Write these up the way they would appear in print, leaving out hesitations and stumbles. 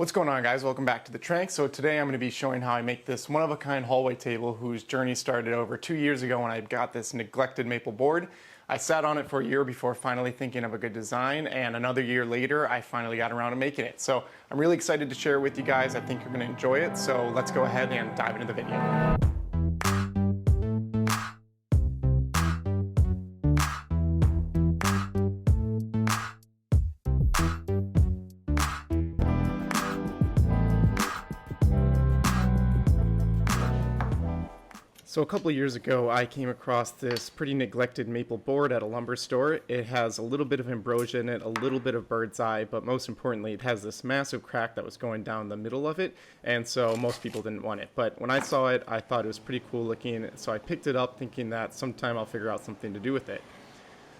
What's going on, guys? Welcome back to the Trank. So today I'm going to be showing how I make this one-of-a-kind hallway table whose journey started over 2 years ago when I got this neglected maple board. I sat on it for a year before finally thinking of a good design, and another year later I finally got around to making it. So I'm really excited to share it with you guys. I think you're going to enjoy it, so let's go ahead and dive into the video. So a couple of years ago, I came across this pretty neglected maple board at a lumber store. It has a little bit of ambrosia in it, a little bit of bird's eye, but most importantly, it has this massive crack that was going down the middle of it, and so most people didn't want it. But when I saw it, I thought it was pretty cool looking, so I picked it up thinking that sometime I'll figure out something to do with it.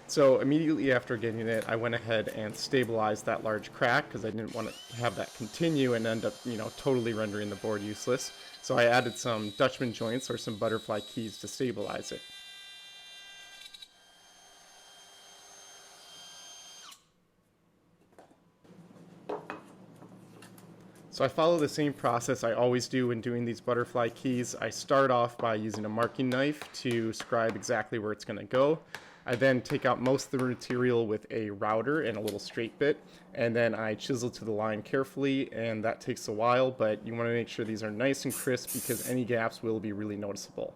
So immediately after getting it, I went ahead and stabilized that large crack because I didn't want to have that continue and end up, totally rendering the board useless. So I added some Dutchman joints or some butterfly keys to stabilize it. So I follow the same process I always do when doing these butterfly keys. I start off by using a marking knife to scribe exactly where it's going to go. I then take out most of the material with a router and a little straight bit, and then I chisel to the line carefully, and that takes a while, but you want to make sure these are nice and crisp because any gaps will be really noticeable.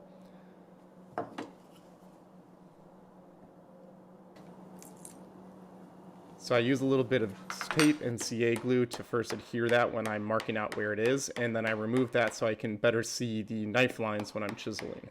So I use a little bit of tape and CA glue to first adhere that when I'm marking out where it is, and then I remove that so I can better see the knife lines when I'm chiseling.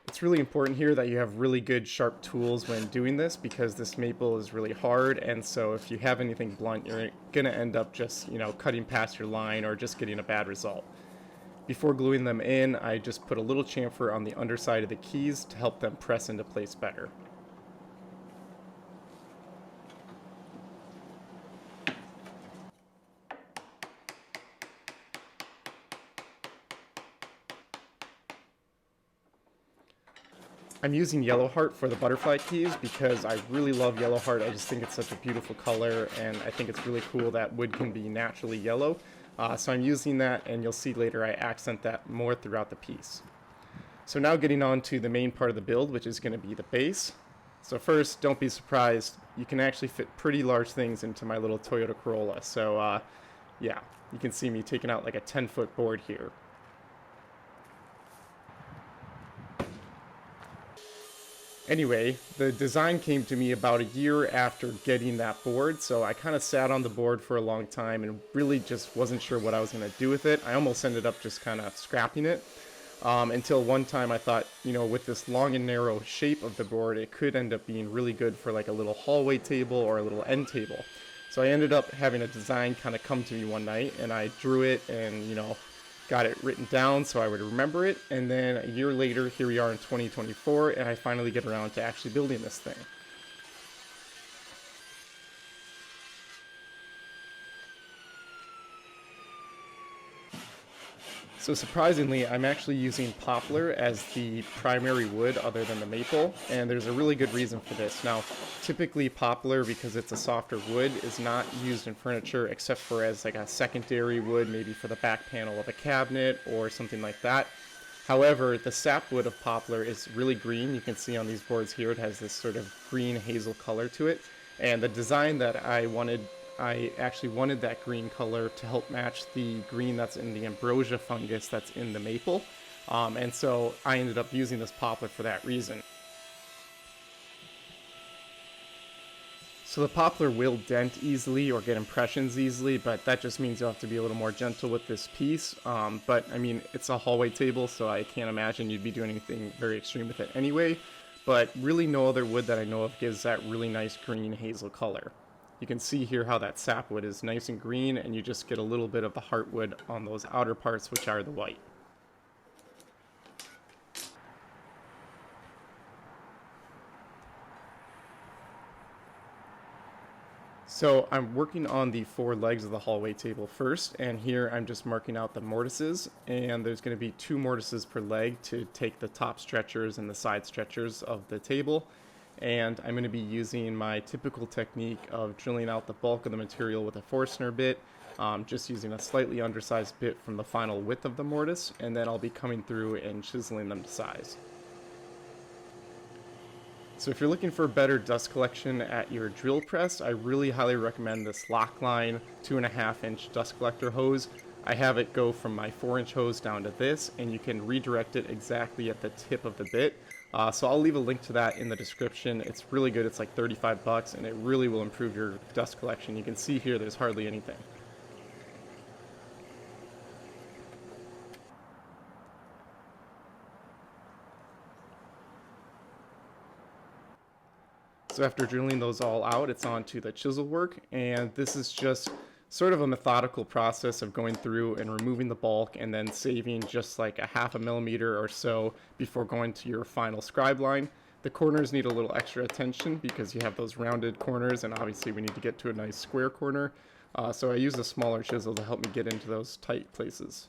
It's really important here that you have really good sharp tools when doing this because this maple is really hard, and so if you have anything blunt, you're gonna end up just, cutting past your line or just getting a bad result. Before gluing them in, I just put a little chamfer on the underside of the keys to help them press into place better. I'm using yellow heart for the butterfly keys because I really love yellow heart. I just think it's such a beautiful color, and I think it's really cool that wood can be naturally yellow. So I'm using that, and you'll see later I accent that more throughout the piece. So now getting on to the main part of the build, which is going to be the base. So first, don't be surprised, you can actually fit pretty large things into my little Toyota Corolla. So yeah, you can see me taking out like a 10-foot board here. Anyway, the design came to me about a year after getting that board, so I kind of sat on the board for a long time and really just wasn't sure what I was going to do with it. I almost ended up just kind of scrapping it until one time I thought, with this long and narrow shape of the board, it could end up being really good for like a little hallway table or a little end table. So I ended up having a design kind of come to me one night, and I drew it and, got it written down so I would remember it, and then a year later, here we are in 2024, and I finally get around to actually building this thing. So surprisingly, I'm actually using poplar as the primary wood other than the maple, and there's a really good reason for this. Now, typically poplar, because it's a softer wood, is not used in furniture except for as like a secondary wood, maybe for the back panel of a cabinet or something like that. However, the sapwood of poplar is really green. You can see on these boards here, it has this sort of green hazel color to it, and the design that I actually wanted that green color to help match the green that's in the ambrosia fungus that's in the maple. And so I ended up using this poplar for that reason. So the poplar will dent easily or get impressions easily, but that just means you'll have to be a little more gentle with this piece. But I mean, it's a hallway table, so I can't imagine you'd be doing anything very extreme with it anyway. But really no other wood that I know of gives that really nice green hazel color. You can see here how that sapwood is nice and green, and you just get a little bit of the heartwood on those outer parts, which are the white. So I'm working on the 4 legs of the hallway table first, and here I'm just marking out the mortises, and there's going to be 2 mortises per leg to take the top stretchers and the side stretchers of the table. And I'm going to be using my typical technique of drilling out the bulk of the material with a Forstner bit, just using a slightly undersized bit from the final width of the mortise, and then I'll be coming through and chiseling them to size. So if you're looking for better dust collection at your drill press, I really highly recommend this Lockline 2.5-inch dust collector hose. I have it go from my 4-inch hose down to this, and you can redirect it exactly at the tip of the bit. So I'll leave a link to that in the description. It's really good. It's like 35 bucks, and it really will improve your dust collection. You can see here there's hardly anything. So after drilling those all out, it's on to the chisel work, and this is just sort of a methodical process of going through and removing the bulk and then saving just like a 0.5 millimeter or so before going to your final scribe line. The corners need a little extra attention because you have those rounded corners, and obviously we need to get to a nice square corner. So I use a smaller chisel to help me get into those tight places.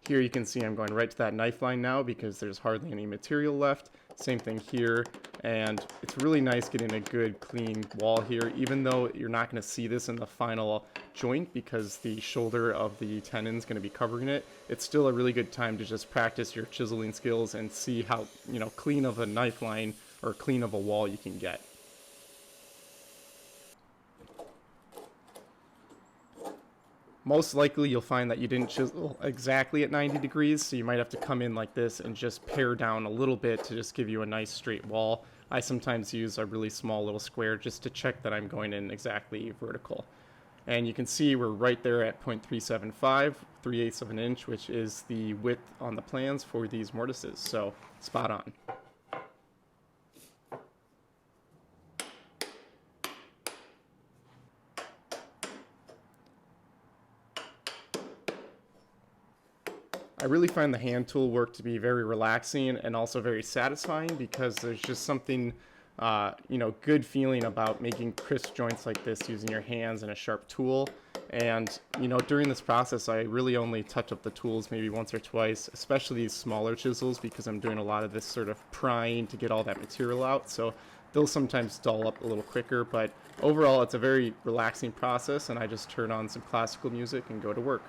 Here you can see I'm going right to that knife line now because there's hardly any material left. Same thing here, and it's really nice getting a good clean wall here, even though you're not going to see this in the final joint because the shoulder of the tenon is going to be covering it. It's still a really good time to just practice your chiseling skills and see how, clean of a knife line or clean of a wall you can get. Most likely you'll find that you didn't chisel exactly at 90 degrees, so you might have to come in like this and just pare down a little bit to just give you a nice straight wall. I sometimes use a really small little square just to check that I'm going in exactly vertical. And you can see we're right there at 0.375, 3/8 of an inch, which is the width on the plans for these mortises, so spot on. I really find the hand tool work to be very relaxing and also very satisfying because there's just something, good feeling about making crisp joints like this using your hands and a sharp tool. And, during this process, I really only touch up the tools maybe once or twice, especially these smaller chisels because I'm doing a lot of this sort of prying to get all that material out. So they'll sometimes dull up a little quicker, but overall it's a very relaxing process, and I just turn on some classical music and go to work.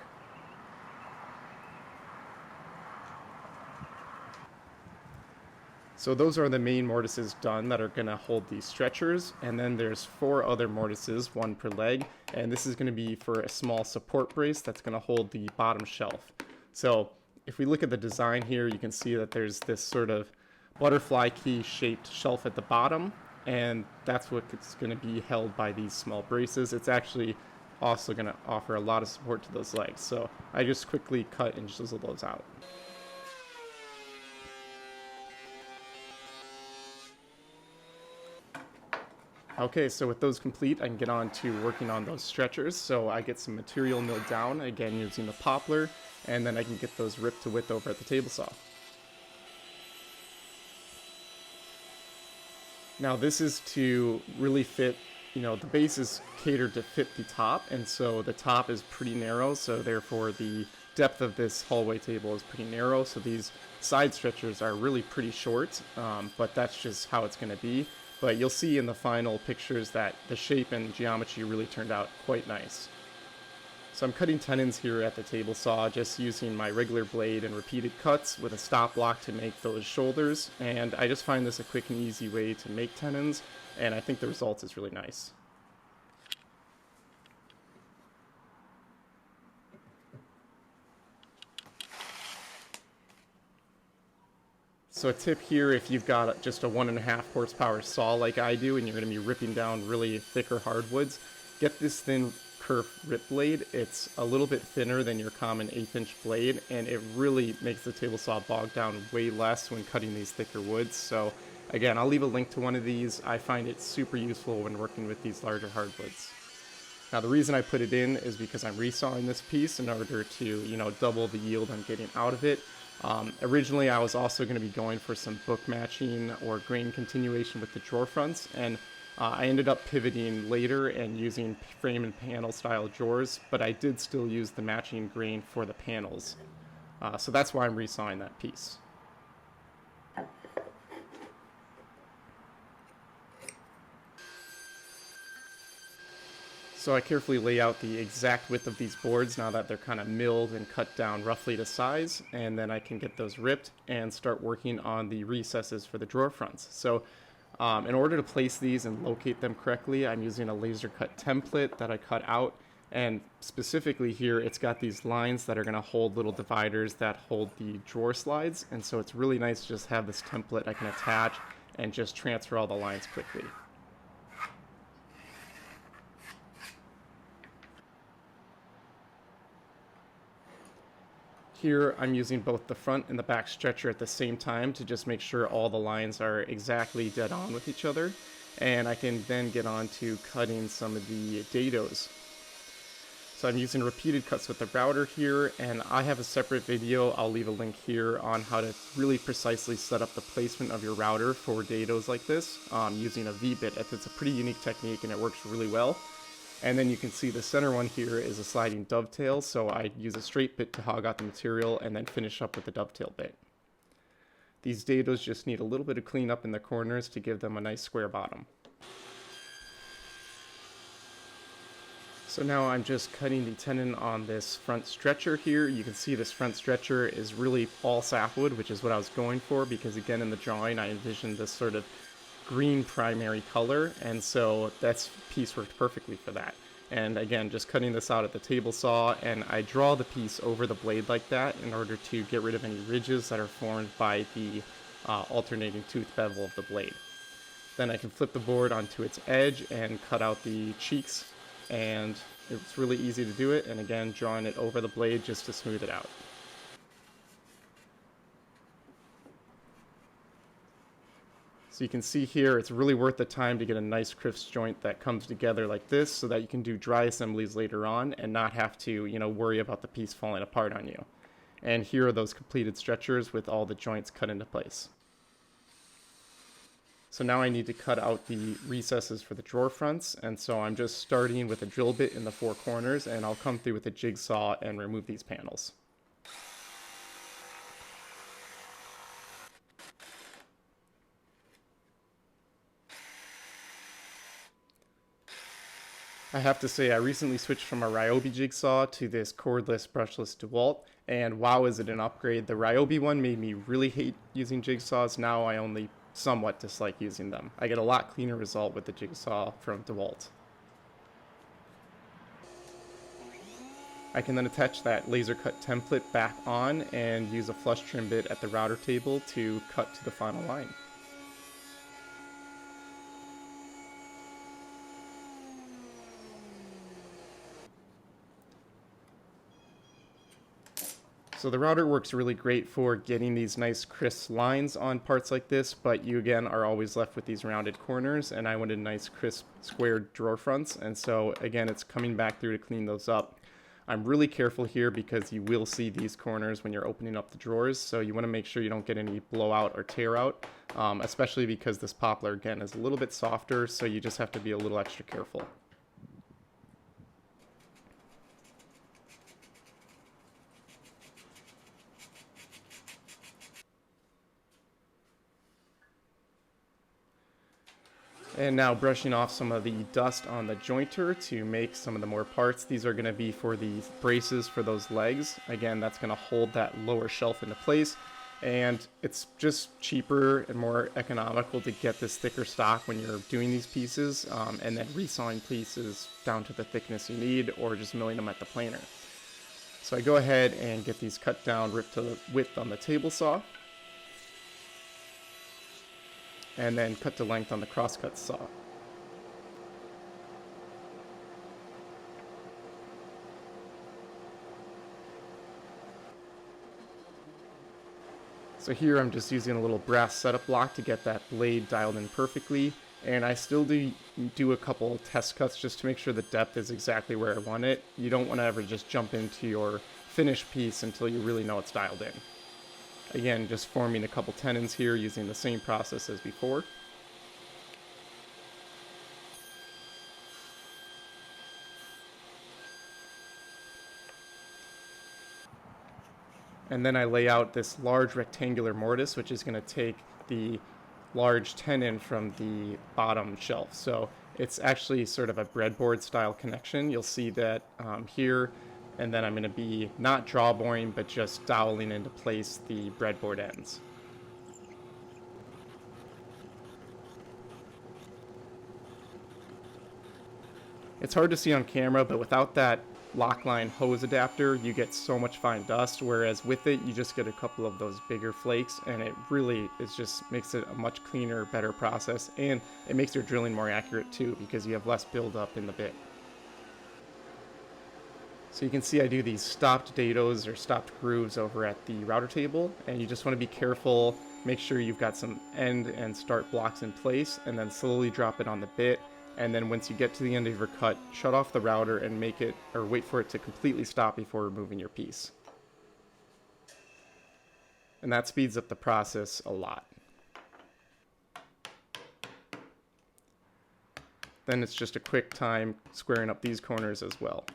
So those are the main mortises done that are going to hold these stretchers, and then there's 4 other mortises, 1 per leg, and this is going to be for a small support brace that's going to hold the bottom shelf. So if we look at the design here, you can see that there's this sort of butterfly key shaped shelf at the bottom, and that's what's going to be held by these small braces. It's actually also going to offer a lot of support to those legs, so I just quickly cut and chisel those out. Okay, so with those complete, I can get on to working on those stretchers. So I get some material milled down, again using the poplar, and then I can get those ripped to width over at the table saw. Now this is to really fit, the base is catered to fit the top, and so the top is pretty narrow, so therefore the depth of this hallway table is pretty narrow, so these side stretchers are really pretty short, but that's just how it's going to be. But you'll see in the final pictures that the shape and geometry really turned out quite nice. So I'm cutting tenons here at the table saw, just using my regular blade and repeated cuts with a stop block to make those shoulders, and I just find this a quick and easy way to make tenons, and I think the result is really nice. So a tip here, if you've got just a 1.5 horsepower saw like I do and you're going to be ripping down really thicker hardwoods, get this thin kerf rip blade. It's a little bit thinner than your common 1/8 blade, and it really makes the table saw bog down way less when cutting these thicker woods. So Again, I'll leave a link to one of these. I find it super useful when working with these larger hardwoods. Now the reason I put it in is because I'm resawing this piece in order to, double the yield I'm getting out of it. Originally I was also going to be going for some book matching or grain continuation with the drawer fronts, and I ended up pivoting later and using frame and panel style drawers, but I did still use the matching grain for the panels. So that's why I'm resawing that piece. So I carefully lay out the exact width of these boards now that they're kind of milled and cut down roughly to size, and then I can get those ripped and start working on the recesses for the drawer fronts. So in order to place these and locate them correctly, I'm using a laser cut template that I cut out, and specifically here it's got these lines that are going to hold little dividers that hold the drawer slides, and so it's really nice to just have this template I can attach and just transfer all the lines quickly. Here I'm using both the front and the back stretcher at the same time to just make sure all the lines are exactly dead on with each other, and I can then get on to cutting some of the dados. So I'm using repeated cuts with the router here, and I have a separate video, I'll leave a link here, on how to really precisely set up the placement of your router for dados like this using a V-bit. It's a pretty unique technique and it works really well. And then you can see the center one here is a sliding dovetail, so I use a straight bit to hog out the material and then finish up with the dovetail bit. These dados just need a little bit of cleanup in the corners to give them a nice square bottom. So now I'm just cutting the tenon on this front stretcher here. You can see this front stretcher is really all sapwood, which is what I was going for, because again in the drawing I envisioned this sort of green primary color, and so that piece worked perfectly for that. And again, just cutting this out at the table saw, and I draw the piece over the blade like that in order to get rid of any ridges that are formed by the alternating tooth bevel of the blade. Then I can flip the board onto its edge and cut out the cheeks, and it's really easy to do it, and again drawing it over the blade just to smooth it out. So you can see here, it's really worth the time to get a nice crisp joint that comes together like this so that you can do dry assemblies later on and not have to, worry about the piece falling apart on you. And here are those completed stretchers with all the joints cut into place. So now I need to cut out the recesses for the drawer fronts, and so I'm just starting with a drill bit in the four corners, and I'll come through with a jigsaw and remove these panels. I have to say, I recently switched from a Ryobi jigsaw to this cordless, brushless DeWalt, and wow, is it an upgrade. The Ryobi one made me really hate using jigsaws. Now I only somewhat dislike using them. I get a lot cleaner result with the jigsaw from DeWalt. I can then attach that laser cut template back on and use a flush trim bit at the router table to cut to the final line. So the router works really great for getting these nice crisp lines on parts like this, but you again are always left with these rounded corners, and I wanted nice crisp squared drawer fronts, and so again it's coming back through to clean those up. I'm really careful here because you will see these corners when you're opening up the drawers, so you want to make sure you don't get any blowout or tear out, especially because this poplar again is a little bit softer, so you just have to be a little extra careful. And now brushing off some of the dust on the jointer to make some of the more parts. These are going to be for the braces for those legs. Again, that's going to hold that lower shelf into place. And it's just cheaper and more economical to get this thicker stock when you're doing these pieces, and then resawing pieces down to the thickness you need, or just milling them at the planer. So I go ahead and get these cut down, ripped to the width on the table saw, and then cut to length on the crosscut saw. So here I'm just using a little brass setup block to get that blade dialed in perfectly, and I still do a couple test cuts just to make sure the depth is exactly where I want it. You don't want to ever just jump into your finished piece until you really know it's dialed in. Again, just forming a couple tenons here using the same process as before. And then I lay out this large rectangular mortise, which is going to take the large tenon from the bottom shelf. So it's actually sort of a breadboard style connection. You'll see that here, and then I'm going to be not draw boring, but just doweling into place the breadboard ends. It's hard to see on camera, but without that lockline hose adapter, you get so much fine dust, whereas with it, you just get a couple of those bigger flakes, and it really just makes it a much cleaner, better process, and it makes your drilling more accurate too, because you have less buildup in the bit. So you can see I do these stopped dados or stopped grooves over at the router table, and you just want to be careful, make sure you've got some end and start blocks in place, and then slowly drop it on the bit. And then once you get to the end of your cut, shut off the router and make it, or wait for it to completely stop before removing your piece. And that speeds up the process a lot. Then it's just a quick time squaring up these corners as well.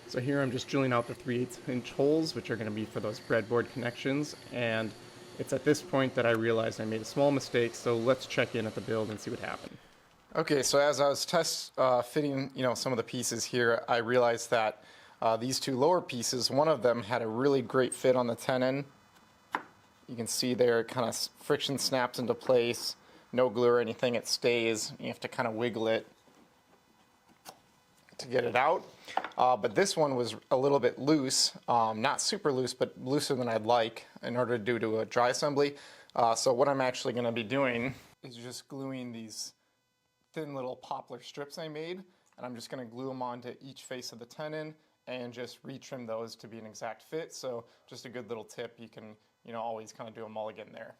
So here I'm just drilling out the 3/8" holes, which are going to be for those breadboard connections, and it's at this point that I realized I made a small mistake, so let's check in at the build and see what happened. Okay, so as I was fitting, some of the pieces here, I realized that these two lower pieces, one of them had a really great fit on the tenon. You can see there, it kind of friction snaps into place, no glue or anything, it stays. You have to kind of wiggle it to get it out. But this one was a little bit loose, not super loose, but looser than I'd like in order to do a dry assembly. So what I'm actually going to be doing is just gluing these thin little poplar strips I made, and I'm just going to glue them onto each face of the tenon and just retrim those to be an exact fit. So just a good little tip, you can always kind of do a mulligan there.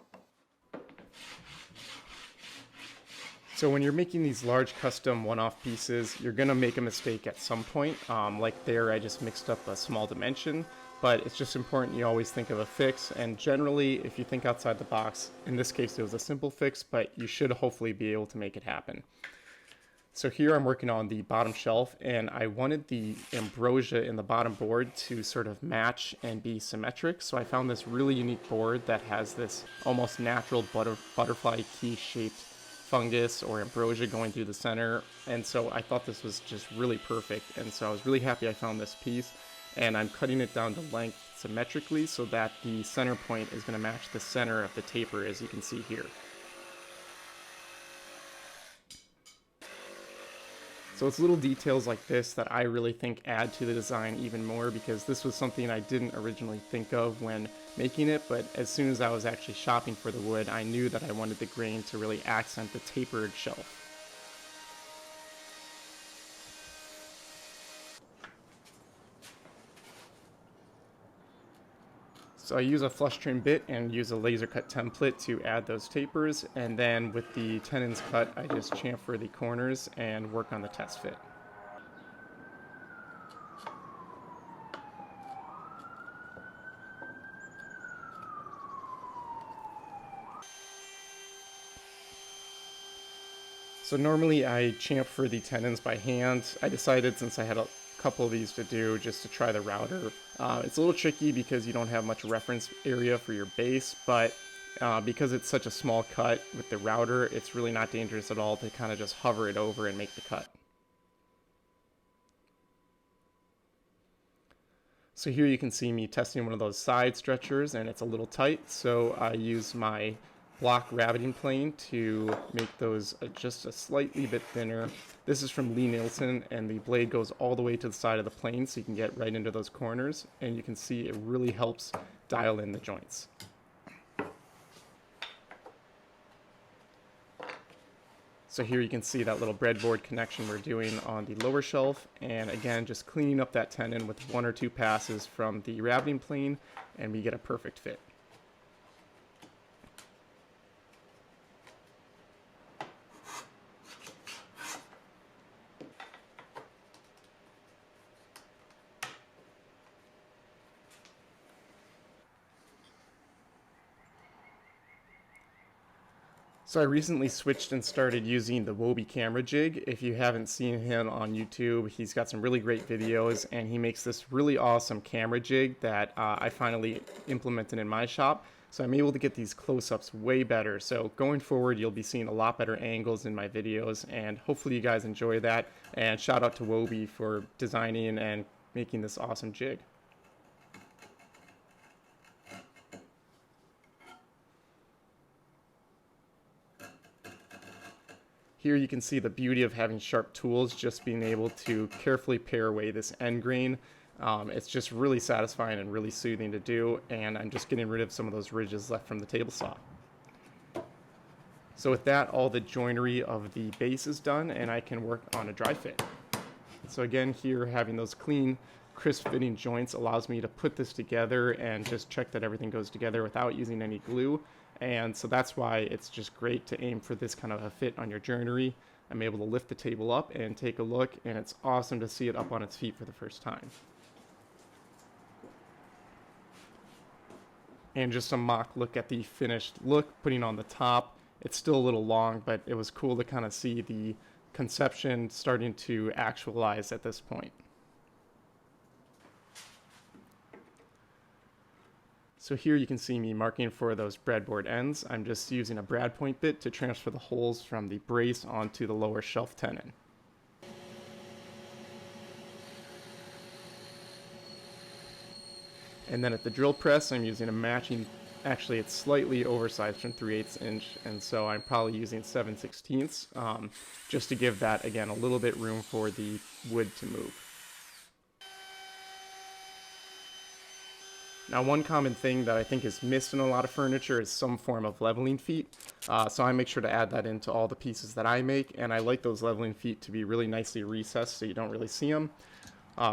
So when you're making these large custom one-off pieces, you're going to make a mistake at some point. Like there, I just mixed up a small dimension, but it's just important you always think of a fix. And generally, if you think outside the box, in this case, it was a simple fix, but you should hopefully be able to make it happen. So here I'm working on the bottom shelf, and I wanted the ambrosia in the bottom board to sort of match and be symmetric. So I found this really unique board that has this almost natural butterfly key shaped fungus or ambrosia going through the center, and so I thought this was just really perfect, and so I was really happy I found this piece, and I'm cutting it down to length symmetrically so that the center point is going to match the center of the taper, as you can see here. So it's little details like this that I really think add to the design even more, because this was something I didn't originally think of when making it, but as soon as I was actually shopping for the wood, I knew that I wanted the grain to really accent the tapered shelf. So I use a flush trim bit and use a laser cut template to add those tapers, and then with the tenons cut, I just chamfer the corners and work on the test fit. So normally I chamfer the tenons by hand. I decided, since I had a couple of these to do, just to try the router. It's a little tricky because you don't have much reference area for your base, but because it's such a small cut with the router, it's really not dangerous at all to kind of just hover it over and make the cut. So here you can see me testing one of those side stretchers, and it's a little tight, so I use my block rabbiting plane to make those just a slightly bit thinner. This is from Lee Nielsen, and the blade goes all the way to the side of the plane so you can get right into those corners, and you can see it really helps dial in the joints. So here you can see that little breadboard connection we're doing on the lower shelf, and again just cleaning up that tenon with 1 or 2 passes from the routing plane, and we get a perfect fit. So I recently switched and started using the Wobi camera jig. If you haven't seen him on YouTube, he's got some really great videos, and he makes this really awesome camera jig that I finally implemented in my shop. So I'm able to get these close-ups way better. So going forward, you'll be seeing a lot better angles in my videos, and hopefully you guys enjoy that. And shout out to Wobi for designing and making this awesome jig. Here you can see the beauty of having sharp tools, just being able to carefully pare away this end grain. It's just really satisfying and really soothing to do, and I'm just getting rid of some of those ridges left from the table saw. So with that, all the joinery of the base is done, and I can work on a dry fit. So again, here having those clean, crisp fitting joints allows me to put this together and just check that everything goes together without using any glue. And so that's why it's just great to aim for this kind of a fit on your joinery. I'm able to lift the table up and take a look, and it's awesome to see it up on its feet for the first time. And just a mock look at the finished look, putting on the top. It's still a little long, but it was cool to kind of see the conception starting to actualize at this point. So here you can see me marking for those breadboard ends. I'm just using a brad point bit to transfer the holes from the brace onto the lower shelf tenon. And then at the drill press, I'm using a matching, actually it's slightly oversized from 3/8 inch, and so I'm probably using 7/16, just to give that, again, a little bit room for the wood to move. Now, one common thing that I think is missed in a lot of furniture is some form of leveling feet. So I make sure to add that into all the pieces that I make, and I like those leveling feet to be really nicely recessed so you don't really see them.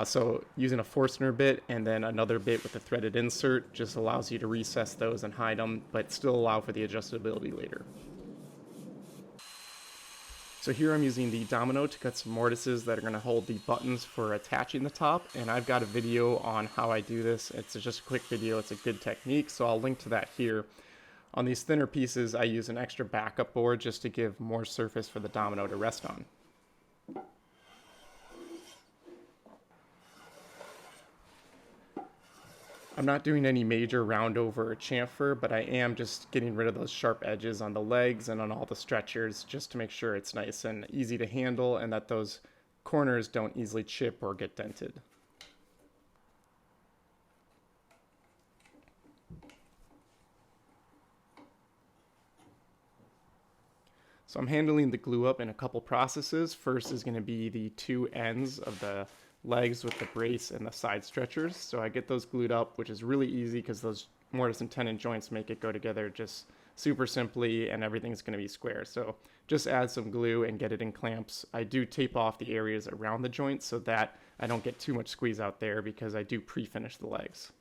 So using a Forstner bit and then another bit with a threaded insert just allows you to recess those and hide them, but still allow for the adjustability later. So here I'm using the domino to cut some mortises that are going to hold the buttons for attaching the top, and I've got a video on how I do this. It's just a quick video, it's a good technique, so I'll link to that here. On these thinner pieces, I use an extra backup board just to give more surface for the domino to rest on. I'm not doing any major round over or chamfer, but I am just getting rid of those sharp edges on the legs and on all the stretchers just to make sure it's nice and easy to handle and that those corners don't easily chip or get dented. So I'm handling the glue up in a couple processes. First is going to be the two ends of the legs with the brace and the side stretchers. So I get those glued up, which is really easy because those mortise and tenon joints make it go together just super simply, and everything's going to be square. So just add some glue and get it in clamps. I do tape off the areas around the joints so that I don't get too much squeeze out there because I do pre-finish the legs.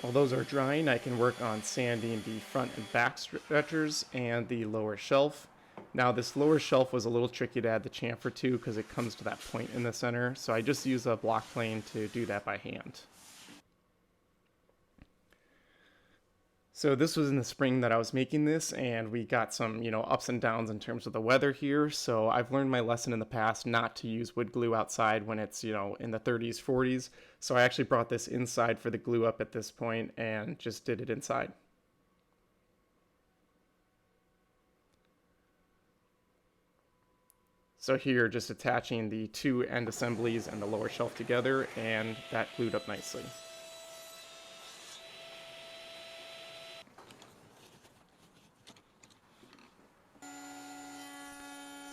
While those are drying, I can work on sanding the front and back stretchers and the lower shelf. Now this lower shelf was a little tricky to add the chamfer to because it comes to that point in the center, so I just use a block plane to do that by hand. So this was in the spring that I was making this, and we got some, ups and downs in terms of the weather here. So I've learned my lesson in the past not to use wood glue outside when it's, in the 30s, 40s. So I actually brought this inside for the glue up at this point and just did it inside. So here, just attaching the two end assemblies and the lower shelf together, and that glued up nicely.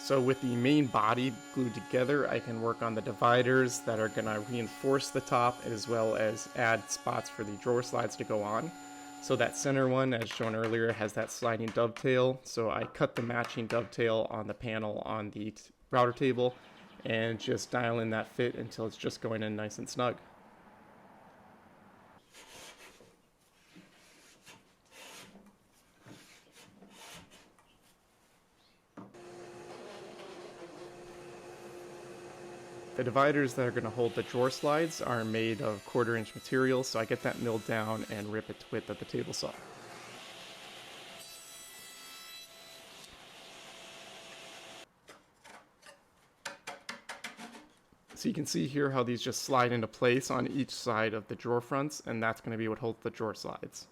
So with the main body glued together, I can work on the dividers that are going to reinforce the top, as well as add spots for the drawer slides to go on. So that center one, as shown earlier, has that sliding dovetail. So I cut the matching dovetail on the panel on the router table and just dial in that fit until it's just going in nice and snug. The dividers that are going to hold the drawer slides are made of 1/4 inch material, so I get that milled down and rip it to width at the table saw. So you can see here how these just slide into place on each side of the drawer fronts, and that's going to be what holds the drawer slides.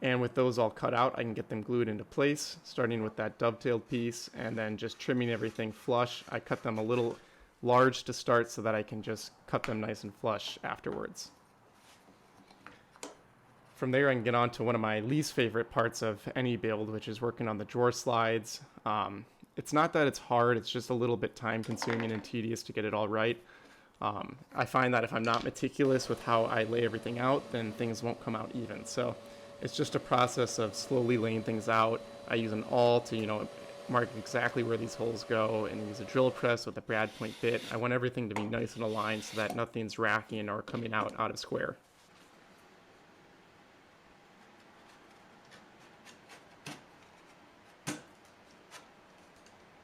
And with those all cut out, I can get them glued into place, starting with that dovetailed piece and then just trimming everything flush. I cut them a little large to start so that I can just cut them nice and flush afterwards. From there, I can get on to one of my least favorite parts of any build, which is working on the drawer slides. It's not that it's hard, it's just a little bit time consuming and tedious to get it all right. I find that if I'm not meticulous with how I lay everything out, then things won't come out even. So it's just a process of slowly laying things out. I use an awl to, mark exactly where these holes go, and use a drill press with a brad point bit. I want everything to be nice and aligned so that nothing's racking or coming out of square.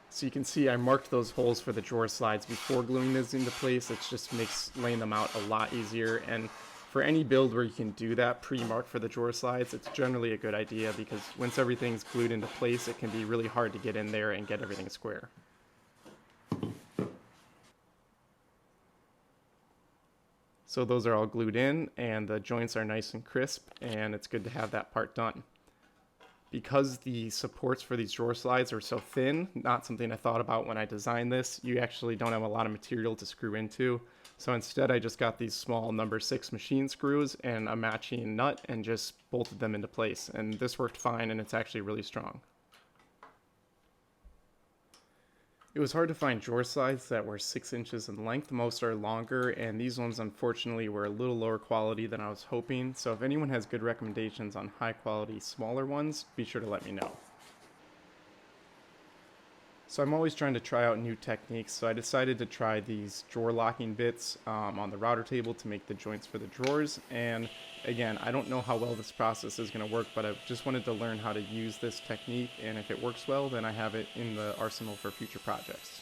So you can see I marked those holes for the drawer slides before gluing these into place. It just makes laying them out a lot easier. And for any build where you can do that pre-mark for the drawer slides, it's generally a good idea because once everything's glued into place, it can be really hard to get in there and get everything square. So those are all glued in and the joints are nice and crisp, and it's good to have that part done. Because the supports for these drawer slides are so thin, not something I thought about when I designed this, you actually don't have a lot of material to screw into. So instead I just got these small number 6 machine screws and a matching nut and just bolted them into place. And this worked fine, and it's actually really strong. It was hard to find drawer slides that were 6 inches in length. Most are longer, and these ones unfortunately were a little lower quality than I was hoping. So if anyone has good recommendations on high quality smaller ones, be sure to let me know. So I'm always trying to try out new techniques, so I decided to try these drawer locking bits on the router table to make the joints for the drawers. And again, I don't know how well this process is going to work, but I just wanted to learn how to use this technique, and if it works well, then I have it in the arsenal for future projects.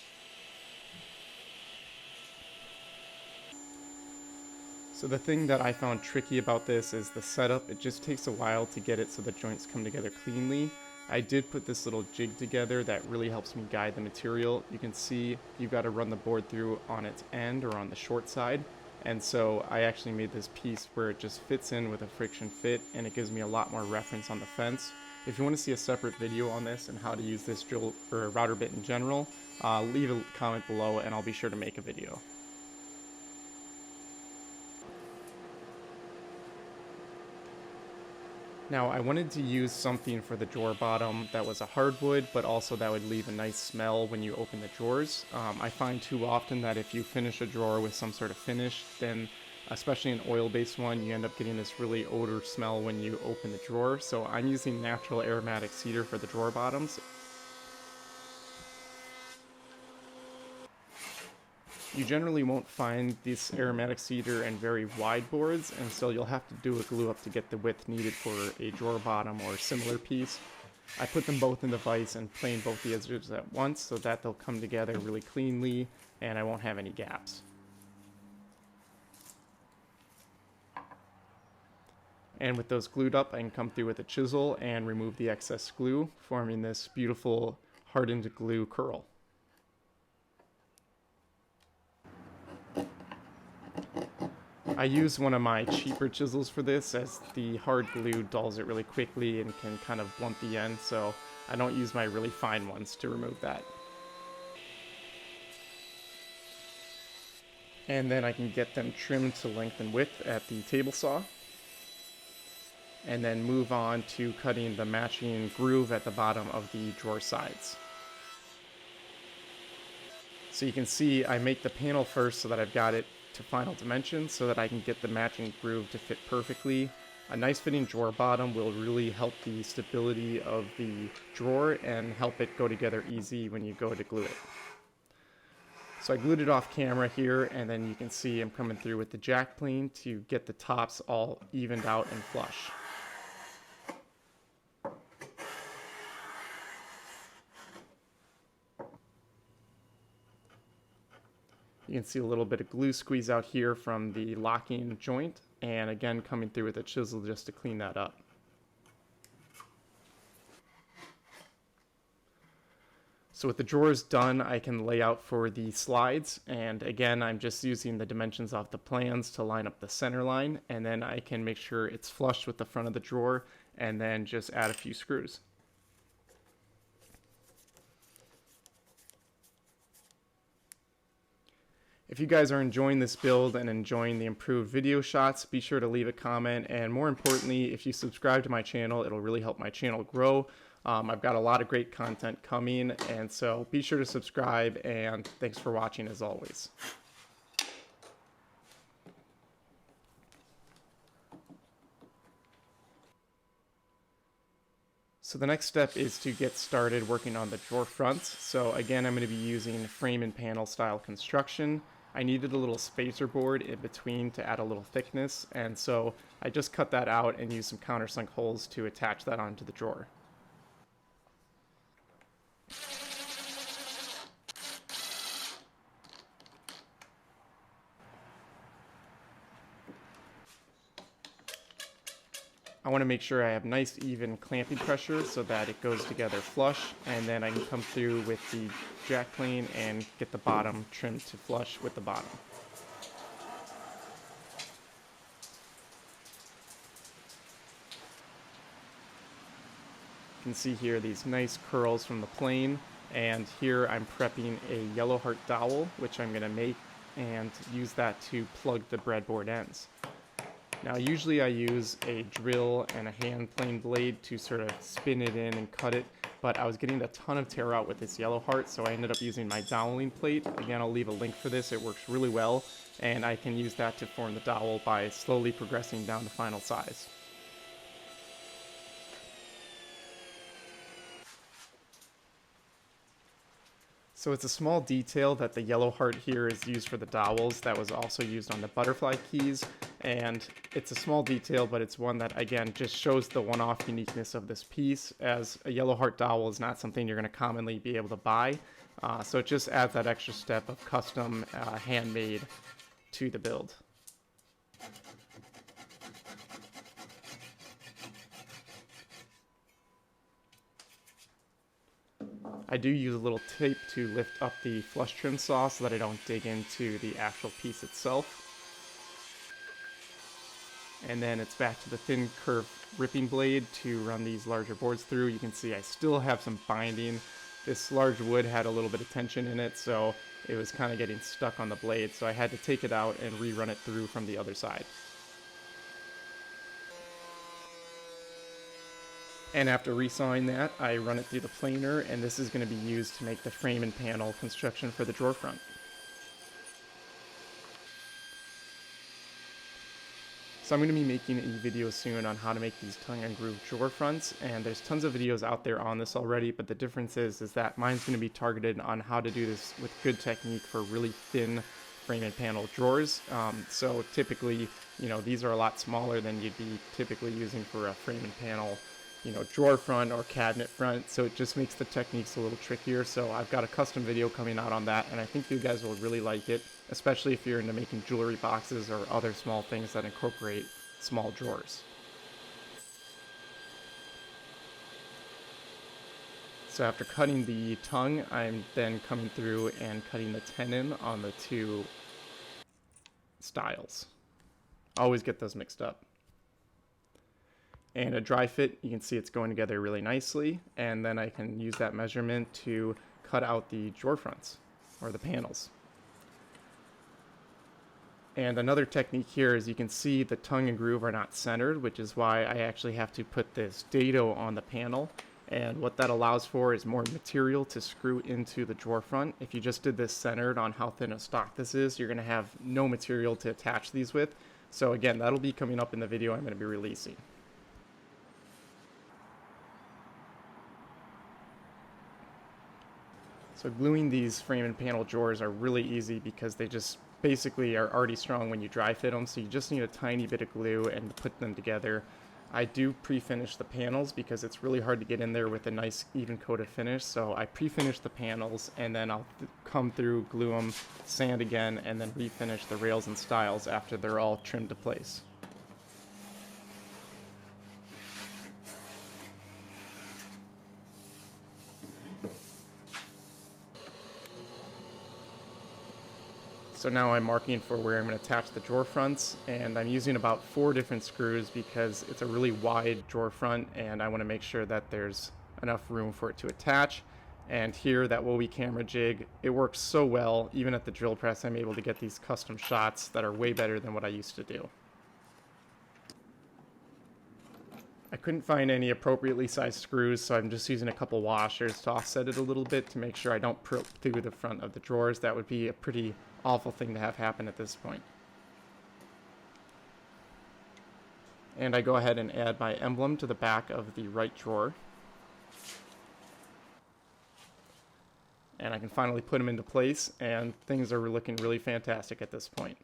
So the thing that I found tricky about this is the setup. It just takes a while to get it so the joints come together cleanly. I did put this little jig together that really helps me guide the material. You can see you've got to run the board through on its end or on the short side. And so I actually made this piece where it just fits in with a friction fit, and it gives me a lot more reference on the fence. If you want to see a separate video on this and how to use this drill or router bit in general, leave a comment below and I'll be sure to make a video. Now I wanted to use something for the drawer bottom that was a hardwood, but also that would leave a nice smell when you open the drawers. I find too often that if you finish a drawer with some sort of finish, then especially an oil-based one, you end up getting this really odor smell when you open the drawer. So I'm using natural aromatic cedar for the drawer bottoms. You generally won't find this aromatic cedar in very wide boards, and so you'll have to do a glue up to get the width needed for a drawer bottom or similar piece. I put them both in the vise and planed both the edges at once so that they'll come together really cleanly and I won't have any gaps. And with those glued up, I can come through with a chisel and remove the excess glue, forming this beautiful hardened glue curl. I use one of my cheaper chisels for this, as the hard glue dulls it really quickly and can kind of blunt the end, so I don't use my really fine ones to remove that. And then I can get them trimmed to length and width at the table saw. and then move on to cutting the matching groove at the bottom of the drawer sides. So you can see I make the panel first so that I've got it to final dimensions so that I can get the matching groove to fit perfectly. A nice fitting drawer bottom will really help the stability of the drawer and help it go together easy when you go to glue it. So I glued it off camera here, and then you can see I'm coming through with the jack plane to get the tops all evened out and flush. You can see a little bit of glue squeeze out here from the locking joint, and again coming through with a chisel just to clean that up. So with the drawers done, I can lay out for the slides, and again I'm just using the dimensions off the plans to line up the center line, and then I can make sure it's flush with the front of the drawer and then just add a few screws. If you guys are enjoying this build and enjoying the improved video shots, be sure to leave a comment, and more importantly, if you subscribe to my channel, it'll really help my channel grow. I've got a lot of great content coming, and so be sure to subscribe, and thanks for watching as always. So the next step is to get started working on the drawer fronts. So again, I'm going to be using frame and panel style construction. I needed a little spacer board in between to add a little thickness, and so I just cut that out and used some countersunk holes to attach that onto the drawer. I want to make sure I have nice even clamping pressure so that it goes together flush, and then I can come through with the jack plane and get the bottom trimmed to flush with the bottom. You can see here these nice curls from the plane, and here I'm prepping a yellow heart dowel, which I'm going to make and use that to plug the breadboard ends. Now usually I use a drill and a hand plane blade to sort of spin it in and cut it, but I was getting a ton of tear out with this yellow heart, so I ended up using my doweling plate. Again, I'll leave a link for this. It works really well, and I can use that to form the dowel by slowly progressing down to final size. So it's a small detail that the yellow heart here is used for the dowels that was also used on the butterfly keys, and it's a small detail, but it's one that again just shows the one-off uniqueness of this piece, as a yellow heart dowel is not something you're going to commonly be able to buy, so it just adds that extra step of custom handmade to the build. I do use a little tape to lift up the flush trim saw so that I don't dig into the actual piece itself. And then it's back to the thin curved ripping blade to run these larger boards through. You can see I still have some binding. This large wood had a little bit of tension in it, so it was kind of getting stuck on the blade, so I had to take it out and rerun it through from the other side. And after resawing that, I run it through the planer, and this is going to be used to make the frame and panel construction for the drawer front. So I'm going to be making a video soon on how to make these tongue and groove drawer fronts, and there's tons of videos out there on this already, but the difference is that mine's going to be targeted on how to do this with good technique for really thin frame and panel drawers. So typically, these are a lot smaller than you'd be typically using for a frame and panel drawer front or cabinet front, so it just makes the techniques a little trickier. So I've got a custom video coming out on that, and I think you guys will really like it, especially if you're into making jewelry boxes or other small things that incorporate small drawers. So after cutting the tongue, I'm then coming through and cutting the tenon on the two styles. I always get those mixed up. And a dry fit, you can see it's going together really nicely, and then I can use that measurement to cut out the drawer fronts or the panels. And another technique here is you can see the tongue and groove are not centered, which is why I actually have to put this dado on the panel. And what that allows for is more material to screw into the drawer front. If you just did this centered on how thin a stock this is, you're going to have no material to attach these with. So again, that'll be coming up in the video I'm going to be releasing. So gluing these frame and panel drawers are really easy because they just basically are already strong when you dry fit them, so you just need a tiny bit of glue and put them together. I do pre-finish the panels because it's really hard to get in there with a nice even coated finish, so I pre-finish the panels and then I'll come through, glue them, sand again, and then refinish the rails and stiles after they're all trimmed to place. So now I'm marking for where I'm going to attach the drawer fronts, and I'm using about 4 different screws because it's a really wide drawer front and I want to make sure that there's enough room for it to attach. And here, that Wowie camera jig, it works so well. Even at the drill press, I'm able to get these custom shots that are way better than what I used to do. I couldn't find any appropriately sized screws, so I'm just using a couple washers to offset it a little bit to make sure I don't probe through the front of the drawers. That would be a pretty awful thing to have happen at this point. And I go ahead and add my emblem to the back of the right drawer. And I can finally put them into place, and things are looking really fantastic at this point.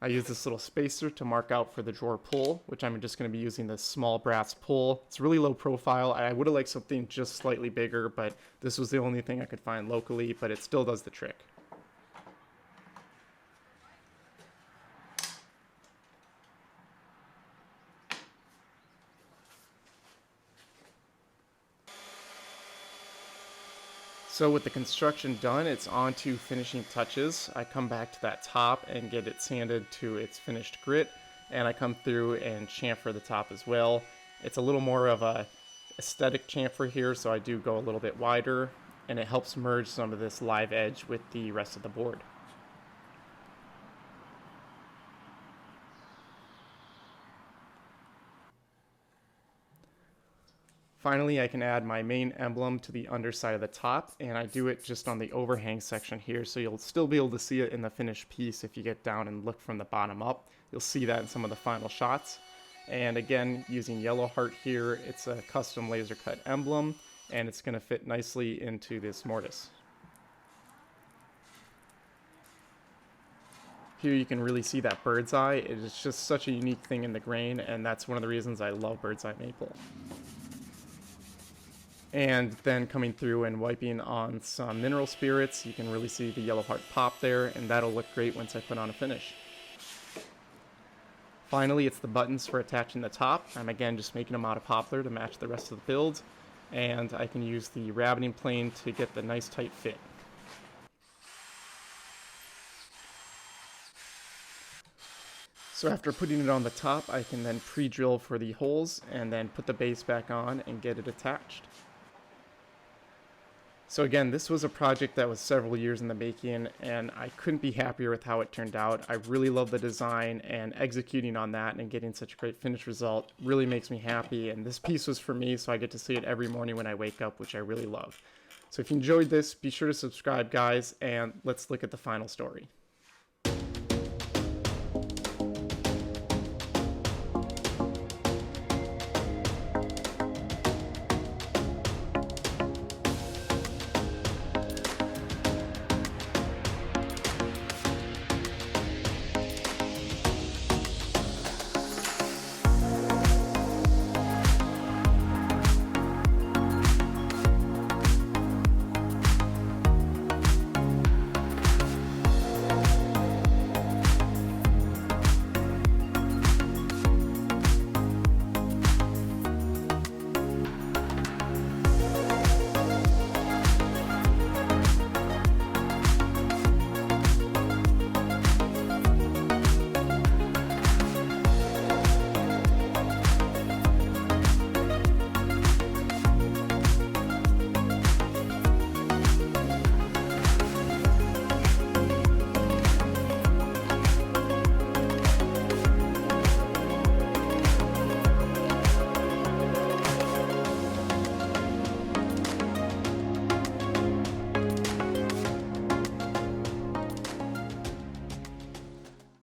I use this little spacer to mark out for the drawer pull, which I'm just going to be using this small brass pull. It's really low profile. I would have liked something just slightly bigger, but this was the only thing I could find locally, but it still does the trick. So with the construction done, it's on to finishing touches. I come back to that top and get it sanded to its finished grit, and I come through and chamfer the top as well. It's a little more of a aesthetic chamfer here, so I do go a little bit wider, and it helps merge some of this live edge with the rest of the board. Finally, I can add my main emblem to the underside of the top, and I do it just on the overhang section here, so you'll still be able to see it in the finished piece if you get down and look from the bottom up. You'll see that in some of the final shots. And again, using yellow heart here, it's a custom laser cut emblem, and it's going to fit nicely into this mortise. Here you can really see that bird's eye. It is just such a unique thing in the grain, and that's one of the reasons I love bird's eye maple. And then coming through and wiping on some mineral spirits, you can really see the yellow heart pop there, and that'll look great once I put on a finish. Finally, it's the buttons for attaching the top. I'm again just making them out of poplar to match the rest of the build, and I can use the rabbiting plane to get the nice tight fit. So after putting it on the top, I can then pre-drill for the holes and then put the base back on and get it attached. So again, this was a project that was several years in the making, and I couldn't be happier with how it turned out. I really love the design, and executing on that and getting such a great finished result really makes me happy. And this piece was for me, so I get to see it every morning when I wake up, which I really love. So if you enjoyed this, be sure to subscribe, guys, and let's look at the final story.